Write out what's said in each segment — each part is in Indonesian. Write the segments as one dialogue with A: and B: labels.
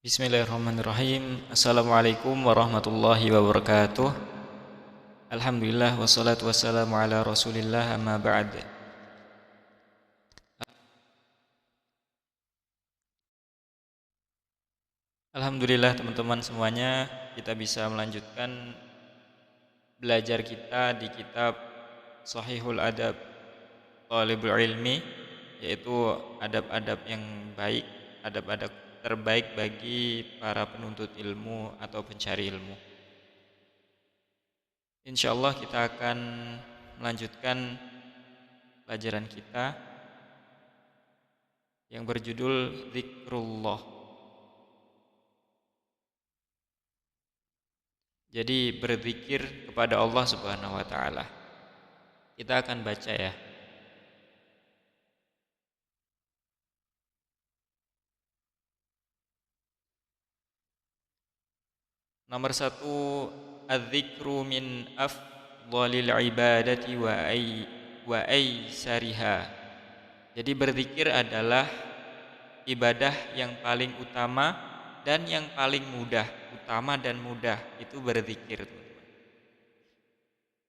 A: Bismillahirrahmanirrahim. Assalamualaikum warahmatullahi wabarakatuh. Alhamdulillah wassalatu wassalamu ala Rasulillah amma ba'd. Alhamdulillah teman-teman semuanya, kita bisa melanjutkan belajar kita di kitab Shahihul Adab Thalibul Ilmi, yaitu adab-adab yang baik, adab-adab terbaik bagi para penuntut ilmu atau pencari ilmu. Insyaallah kita akan melanjutkan pelajaran kita yang berjudul Zikrullah. Jadi berzikir kepada Allah Subhanahu wa taala. Kita akan baca ya. Nomor 1, az-zikru min afdhalil ibadati wa aysariha. Jadi berzikir adalah ibadah yang paling utama dan yang paling mudah. Utama dan mudah itu berzikir.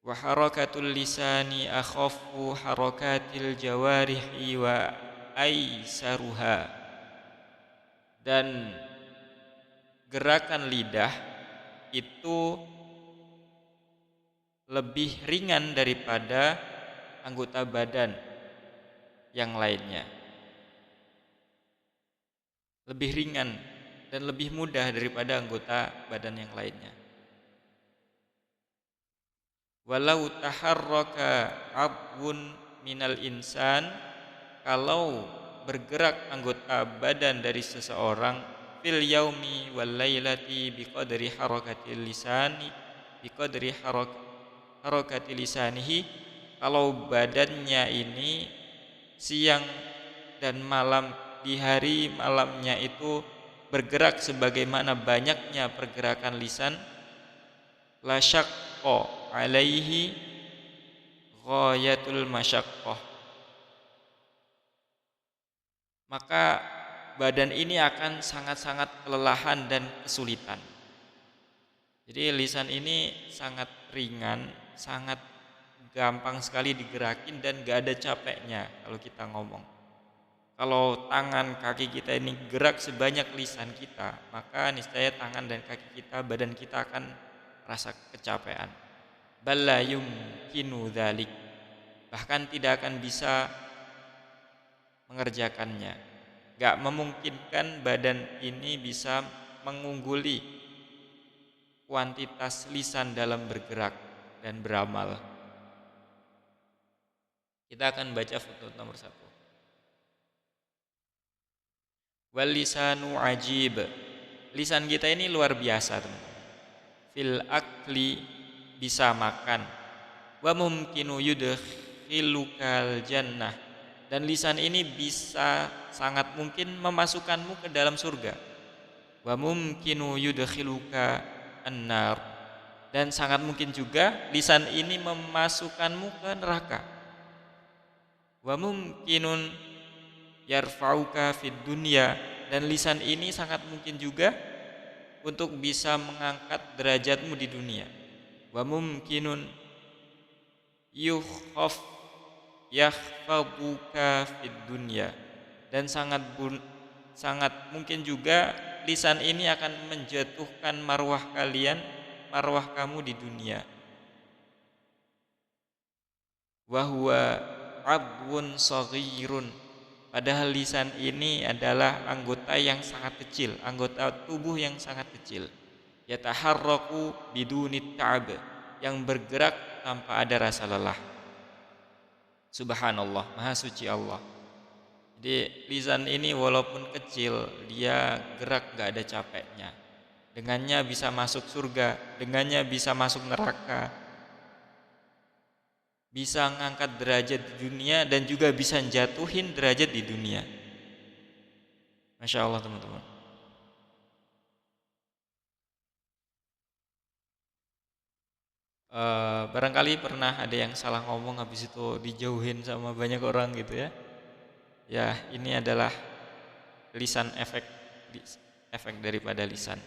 A: Wa harakatul lisani akhaffu harakatil jawarihi wa aisaruha. Dan gerakan lidah itu lebih ringan daripada anggota badan yang lainnya. Lebih ringan dan lebih mudah daripada anggota badan yang lainnya. Walau taharraka abun minal insan, kalau bergerak anggota badan dari seseorang fil yaumi wal lailati biqadri harakatil lisani biqadri harakati lisanihi, kalau badannya ini siang dan malam, di hari malamnya itu bergerak sebagaimana banyaknya pergerakan lisan, la syaqqa alaihi ghayatul masyaqqah, maka badan ini akan sangat-sangat kelelahan dan kesulitan. Jadi lisan ini sangat ringan, sangat gampang sekali digerakin dan gak ada capeknya kalau kita ngomong. Kalau tangan kaki kita ini gerak sebanyak lisan kita, maka niscaya tangan dan kaki kita, badan kita akan rasa kecapean. Bal la yumkinu dzalik, bahkan tidak akan bisa mengerjakannya. Gak memungkinkan badan ini bisa mengungguli kuantitas lisan dalam bergerak dan beramal. Kita akan baca footnote nomor 1. Wal lisanu ajib, lisan kita ini luar biasa teman-teman. Fil akli, bisa makan. Wa mumkinu yudkhilukal jannah, dan lisan ini bisa sangat mungkin memasukkanmu ke dalam surga. Wa mumkinu yudkhiluka annar, dan sangat mungkin juga lisan ini memasukkanmu ke neraka. Wa mumkinun yarfa'uka fid dunya, dan lisan ini sangat mungkin juga untuk bisa mengangkat derajatmu di dunia. Wa mumkinun yakhfaduka fid dunya, dan sangat mungkin juga lisan ini akan menjatuhkan marwah kamu di dunia. Wa huwa adwun saghirun, padahal lisan ini adalah anggota yang sangat kecil, anggota tubuh yang sangat kecil. Yataharraku bidunit ta'ab, yang bergerak tanpa ada rasa lelah. Subhanallah, maha suci Allah. Jadi lisan ini walaupun kecil, dia gerak gak ada capeknya. Dengannya bisa masuk surga, dengannya bisa masuk neraka, bisa ngangkat derajat di dunia, dan juga bisa jatuhin derajat di dunia. Masya Allah teman-teman. Barangkali pernah ada yang salah ngomong, habis itu dijauhin sama banyak orang gitu ya. Ya, ini adalah lisan efek, efek daripada lisan.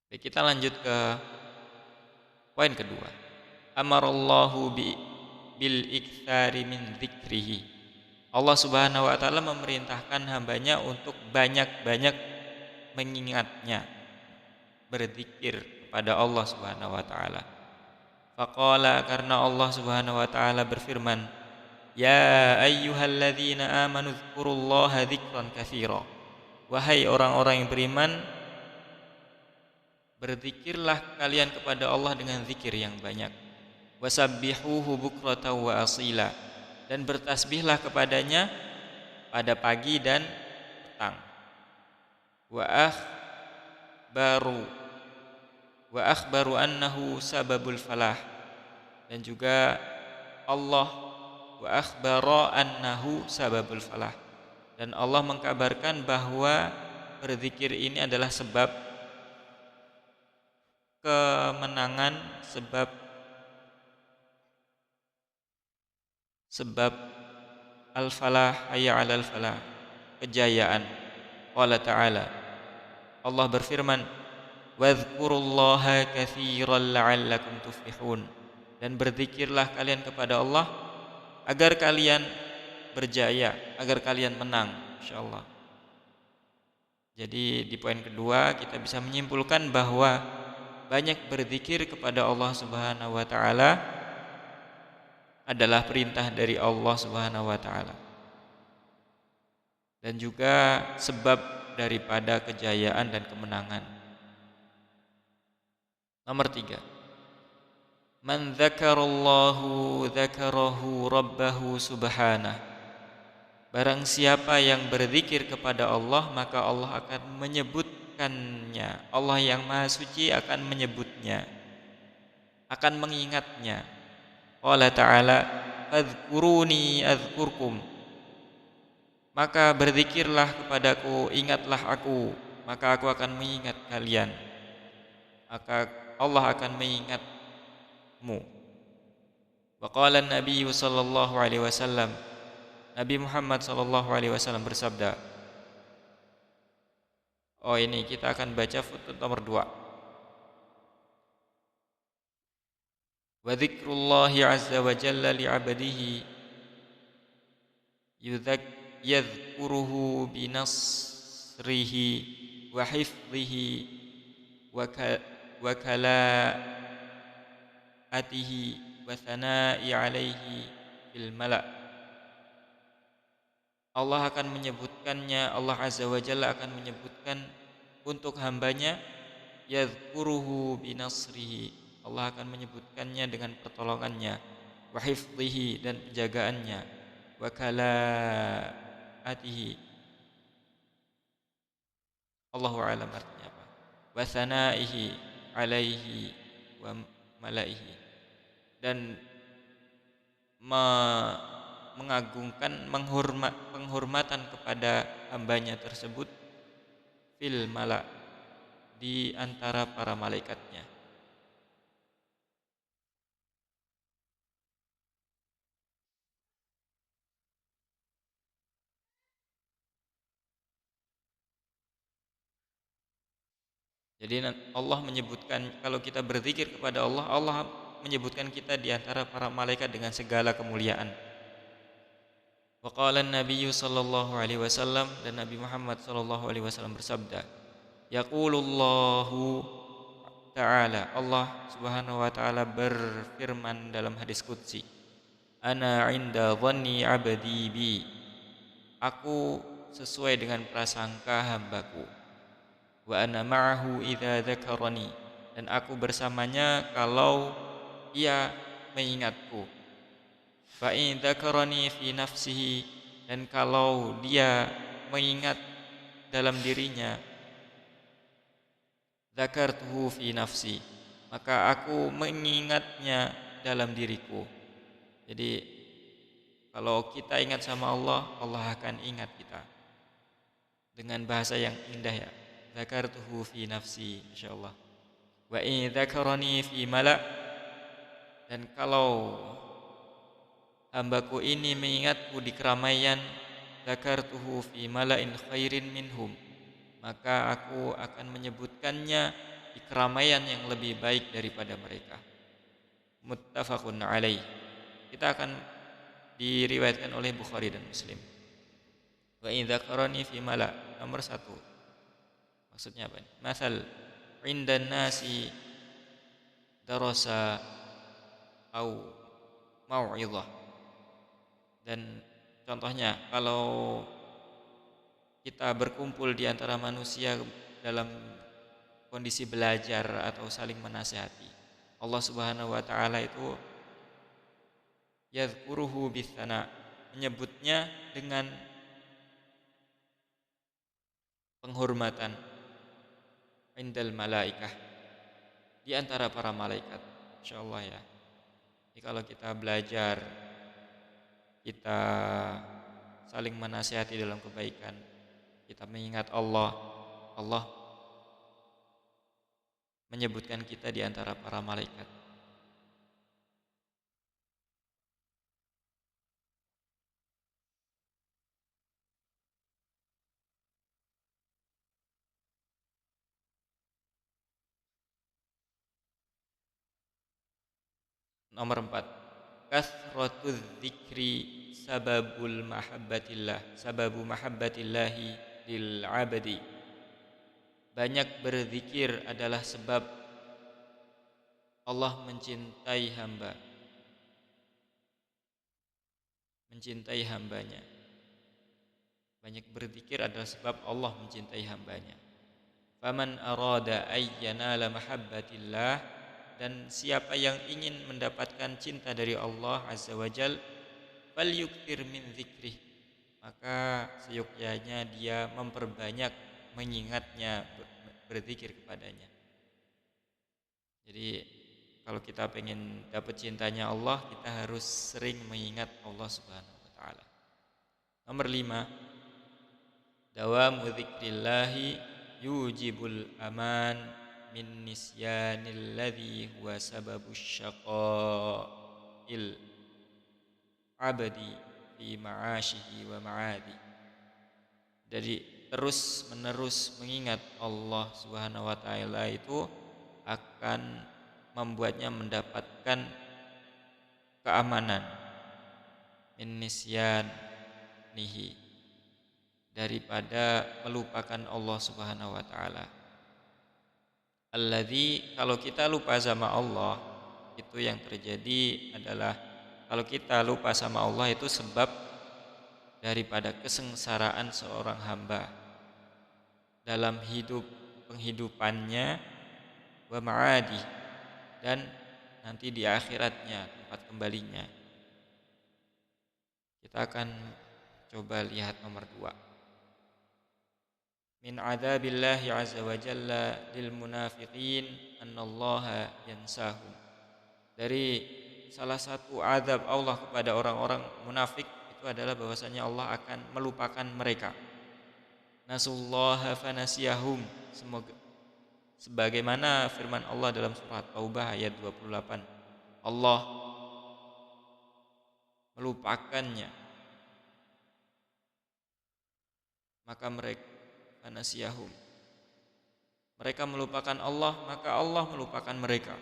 A: Baik, kita lanjut ke poin kedua. Amarallahu bil iktsari min dzikrihi. Allah Subhanahu wa taala memerintahkan hambanya untuk banyak-banyak mengingatnya, berzikir kepada Allah Subhanahu wa taala. Faqala, karena Allah Subhanahu wa taala berfirman, ya ayyuhalladzina amanu dzkurullaha dzikran katsira. Wahai orang-orang yang beriman, berzikirlah kalian kepada Allah dengan zikir yang banyak. Wasabbihuhu bukratan wa asila, dan bertasbihlah kepadanya pada pagi dan petang. Wa akhbaru annahu sababul falah, dan juga Allah wa akhbara annahu sababul falah, dan Allah mengkabarkan bahwa berzikir ini adalah sebab kemenangan, sebab al-falah, hayya 'alal falah, kejayaan. Qala ta'ala, Allah berfirman, wadhkurullaha katsiran la'allakum tuflihun, dan berzikirlah kalian kepada Allah agar kalian berjaya, agar kalian menang, insyaallah. Jadi di poin kedua kita bisa menyimpulkan bahwa banyak berzikir kepada Allah Subhanahu wa taala adalah perintah dari Allah Subhanahu wa taala, dan juga sebab daripada kejayaan dan kemenangan. Nomor 3. Man dzakarallahu dzakarahu rabbahu subhanahu. Barang siapa yang berzikir kepada Allah, maka Allah akan menyebutkannya. Allah yang Maha Suci akan menyebutnya, akan mengingatnya. Qala ta'ala, fadhkuruni adzkurkum. Maka berzikirlah kepadaku, ingatlah aku, maka aku akan mengingat kalian. Maka Allah akan mengingatmu. Wa qala an-nabiy sallallahu alaihi wasallam, Nabi Muhammad sallallahu alaihi wasallam bersabda. Oh, ini kita akan baca footnote nomor 2. Wa dzikrullahi azza wa jalla li 'abdihi yadhkuruhu bi nasrihi wa hifdhihi wa kala'atihi wa thana'i 'alaihi fil mala'. Allah akan menyebutkannya, Allah Azza wa Jalla akan menyebutkan untuk hambanya, yadhkuruhu binasrihi, Allah akan menyebutkannya dengan pertolongannya, wa hifdhihi, dan penjagaannya, wa kala'atihi, Allahu a'lam artinya apa, wa thana'ihi alaihi wa mala'ihi, dan mengagungkan, penghormatan kepada hambanya tersebut, fil mala', di antara para malaikatnya. Jadi Allah menyebutkan, kalau kita berzikir kepada Allah, Allah menyebutkan kita di antara para malaikat dengan segala kemuliaan. Wa qala an-nabiy sallallahu alaihi wasallam, dan Nabi Muhammad sallallahu alaihi wasallam bersabda, yaqulullahu ta'ala, Allah Subhanahu wa taala berfirman dalam hadis qudsi, ana 'inda dhanni 'abdi bi, aku sesuai dengan prasangka hambaku, wa ana ma'ahu idza dzakarani, dan aku bersamanya kalau ia mengingatku. Fa in dzakarani fi nafsihi, dan kalau dia mengingat dalam dirinya, dzakartuhu fi nafsi, maka aku mengingatnya dalam diriku. Jadi kalau kita ingat sama Allah, Allah akan ingat kita dengan bahasa yang indah, ya. Dzakartuhu fi nafsi, insyaallah. Wa in dzakarani fi mala', dan kalau hambaku ini mengingatku di keramaian, dzakartuhu fi mala'in khairin minhum, maka aku akan menyebutkannya di keramaian yang lebih baik daripada mereka. Muttafaqun alaih. Kita akan diriwayatkan oleh Bukhari dan Muslim. Wa in dzakarani fi mala', nomor 1. Maksudnya apa? Masal indan nasi darasa au mau'izah. Dan contohnya kalau kita berkumpul di antara manusia dalam kondisi belajar atau saling menasihati, Allah Subhanahu wa taala itu yadhkuruhu bitsana, menyebutnya dengan penghormatan, indal malaikah, di antara para malaikat. Insyaallah ya. Jadi kalau kita belajar, kita saling menasihati dalam kebaikan, kita mengingat Allah, Allah menyebutkan kita di antara para malaikat. Nomor 4. Kathratuz dzikri sababu mahabbatillahi lil abdi. Banyak berzikir adalah sebab Allah mencintai hambanya. Banyak berzikir adalah sebab Allah mencintai hambanya. Faman arada ayyanala mahabbatillah, dan siapa yang ingin mendapatkan cinta dari Allah Azza wa Jal, falyukthir min dzikrih, maka seyogyanya dia memperbanyak mengingatnya, berzikir kepadanya. Jadi kalau kita pengen dapat cintanya Allah, kita harus sering mengingat Allah Subhanahu wa taala. Nomor 5, dawamu dzikrillahi yujibul aman min nisyanil ladzi huwa sababus syaqa'il abadi fi ma'asyihi wa ma'adi. Jadi terus menerus mengingat Allah Subhanahu wa taala itu akan membuatnya mendapatkan keamanan, min nisyanihi, daripada melupakan Allah Subhanahu wa taala. Alladzi, kalau kita lupa sama Allah, itu yang terjadi adalah kalau kita lupa sama Allah itu sebab daripada kesengsaraan seorang hamba dalam penghidupannya, wa ma'adi, dan nanti di akhiratnya, tempat kembalinya. Kita akan coba lihat nomor 2. Min adzabillahi azza wa jalla lil munafiqin annallaha yansahum. Dari salah satu azab Allah kepada orang-orang munafik itu adalah bahwasanya Allah akan melupakan mereka. Nasullaha fanasiyahum, semoga sebagaimana firman Allah dalam surat Taubah ayat 28, Allah melupakannya, maka mereka fanasiyahum, mereka melupakan Allah, maka Allah melupakan mereka.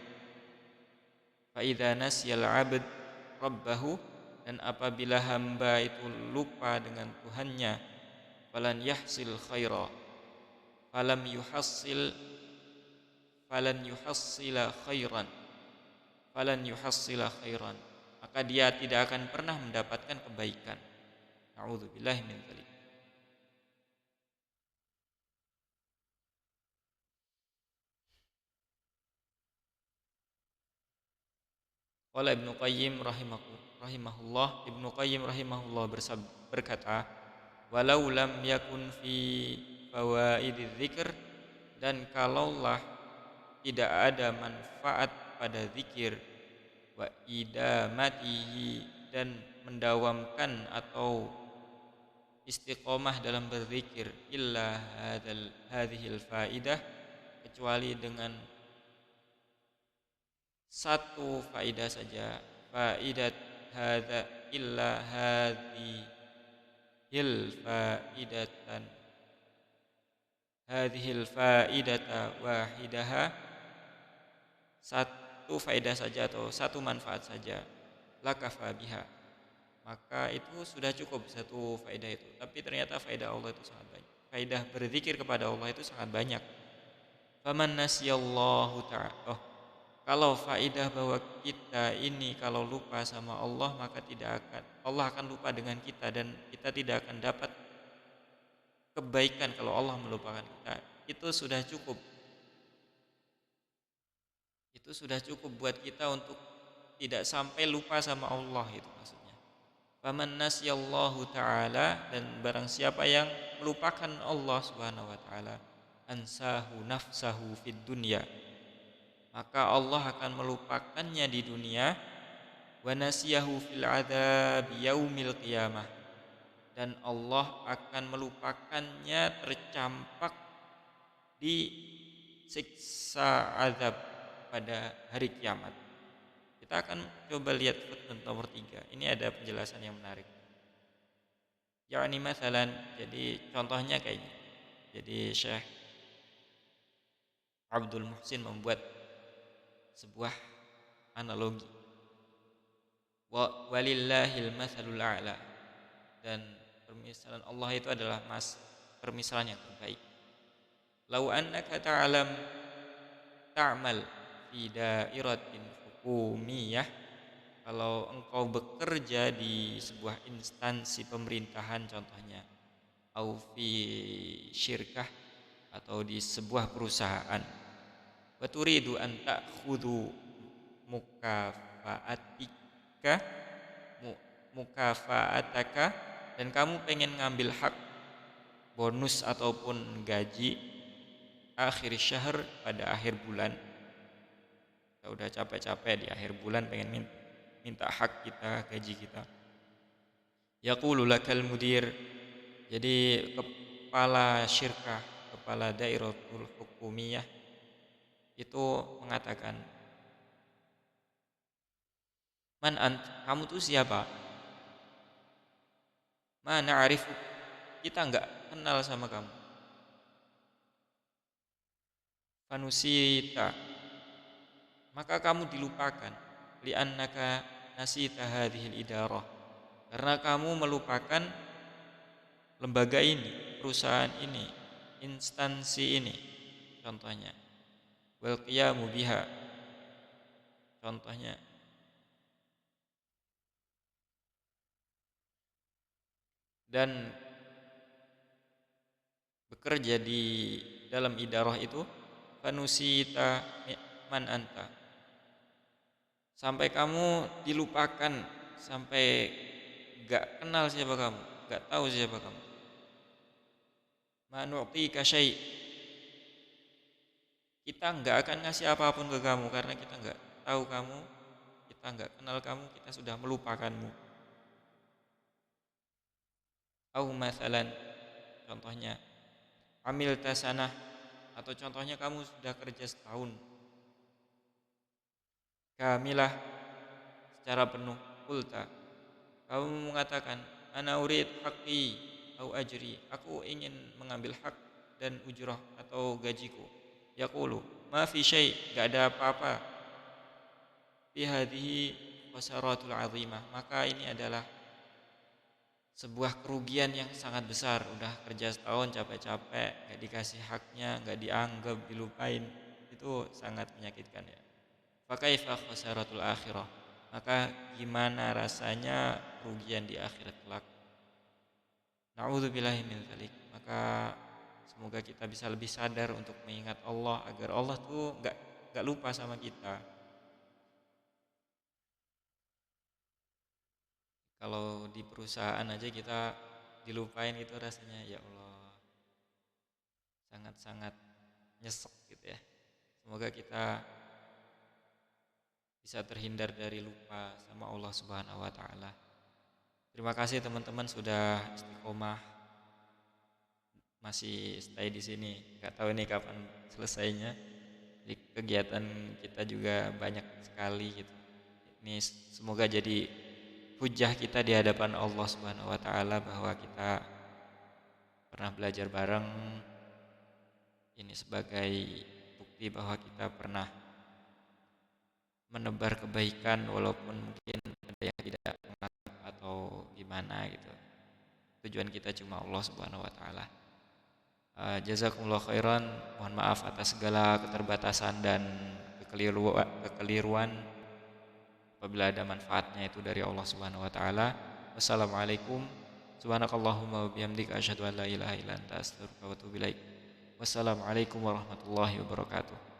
A: Fa idza nasiyal 'abd rabbahu, dan apabila hamba itu lupa dengan Tuhannya, falan yahsil khaira, falam yuhassil falan yuhassila khairan falan yuhassila khairan, maka dia tidak akan pernah mendapatkan kebaikan. Na'udzubillahi min dzalik. Qala Ibnu Qayyim rahimahullah berkata, walau lam yakun fi fawaidiz dzikr, dan kalaulah tidak ada manfaat pada zikir, wa idamatihi, dan mendawamkan atau istiqomah dalam berzikir, illa hadhil faidah, kecuali dengan satu faidah saja, faidat hadza illa hadhi hil faidatan hadhil faidata wahidaha, satu faedah saja atau satu manfaat saja, lakafa biha, maka itu sudah cukup satu faedah itu. Tapi ternyata faedah Allah itu sangat banyak. Faedah berzikir kepada Allah itu sangat banyak. Faman nasiyallahu ta'ala. Oh, kalau faedah bahwa kita ini kalau lupa sama Allah maka tidak akan Allah akan lupa dengan kita, dan kita tidak akan dapat kebaikan kalau Allah melupakan kita. Itu sudah cukup. Itu sudah cukup buat kita untuk tidak sampai lupa sama Allah, itu maksudnya. Faman nasiyallahu ta'ala, dan barang siapa yang melupakan Allah subhanahu wa ta'ala, ansahu nafsahu fid dunya, maka Allah akan melupakannya di dunia, wa nasiyahu fil adzab yaumil qiyamah, dan Allah akan melupakannya tercampak di siksa azab pada hari kiamat. Kita akan coba lihat footnote nomor 3. Ini ada penjelasan yang menarik. Yakni masalan, jadi contohnya kayak ini. Jadi Syekh Abdul Muhsin membuat sebuah analogi. Walillahil matsalul a'la, dan permisalan Allah itu adalah permisalan yang terbaik. Lau annaka ta'mal fi dairatin hukumiyah, kalau engkau bekerja di sebuah instansi pemerintahan contohnya, au fi syirkah, atau di sebuah perusahaan, wa turidu an ta'khudhu mukafa'atika mukafa'ataka, dan kamu pengen ngambil hak bonus ataupun gaji akhir syahr, pada akhir bulan. Kita udah capek-capek di akhir bulan pengen minta hak kita, gaji kita. Yaqulu lakal mudir, jadi kepala syirkah, kepala dairatul hukumiyah itu mengatakan, man ant, kamu tuh siapa? Ma na'rifu, kita enggak kenal sama kamu. Fanusita, maka kamu dilupakan. Li'annaka nasita hadhil idarah, karena kamu melupakan lembaga ini, perusahaan ini, instansi ini contohnya. Wal qiyamu biha, contohnya. Dan bekerja di dalam idarah itu, fanusita man anta, sampai kamu dilupakan, sampai gak kenal siapa kamu, gak tahu siapa kamu. Ma nu'tika syai', kita gak akan ngasih apapun ke kamu karena kita gak tahu kamu, kita gak kenal kamu, kita sudah melupakanmu. Au masalan, contohnya, amil tasanah, atau contohnya kamu sudah kerja setahun kamilah, secara penuh. Qulta, kamu mengatakan, ana urid haqqi au ajri, aku ingin mengambil hak dan ujrah atau gajiku. Yaqulu, ma fi syai', gak ada apa-apa. Fi hadhihi khasaratul azimah, maka ini adalah sebuah kerugian yang sangat besar. Udah kerja setahun capek-capek, gak dikasih haknya, gak dianggap, dilupain, itu sangat menyakitkan ya. Fakaifa khasaratul akhirah, maka gimana rasanya kerugian di akhirat kelak. Na'udzubillahi min dzalik. Maka semoga kita bisa lebih sadar untuk mengingat Allah, agar Allah tuh gak lupa sama kita. Kalau di perusahaan aja kita dilupain, itu rasanya ya Allah sangat-sangat nyesek gitu ya. Semoga kita bisa terhindar dari lupa sama Allah Subhanahu wa taala. Terima kasih teman-teman sudah istiqomah masih stay di sini. Gak tahu nih kapan selesainya. Di kegiatan kita juga banyak sekali gitu. Ini semoga jadi hujah kita di hadapan Allah Subhanahu wa taala bahwa kita pernah belajar bareng. Ini sebagai bukti bahwa kita pernah menebar kebaikan walaupun mungkin ada yang tidak menganggap atau gimana gitu. Tujuan kita cuma Allah Subhanahu wa taala. Jazakumullah khairan. Mohon maaf atas segala keterbatasan dan kekeliruan. Apabila ada manfaatnya itu dari Allah Subhanahu wa taala. Wassalamualaikum. Subhanakallahumma wa bihamdika asyhadu an la ilaha illa anta astaghfiruka wa atubu ilaik. Wassalamualaikum warahmatullahi wabarakatuh.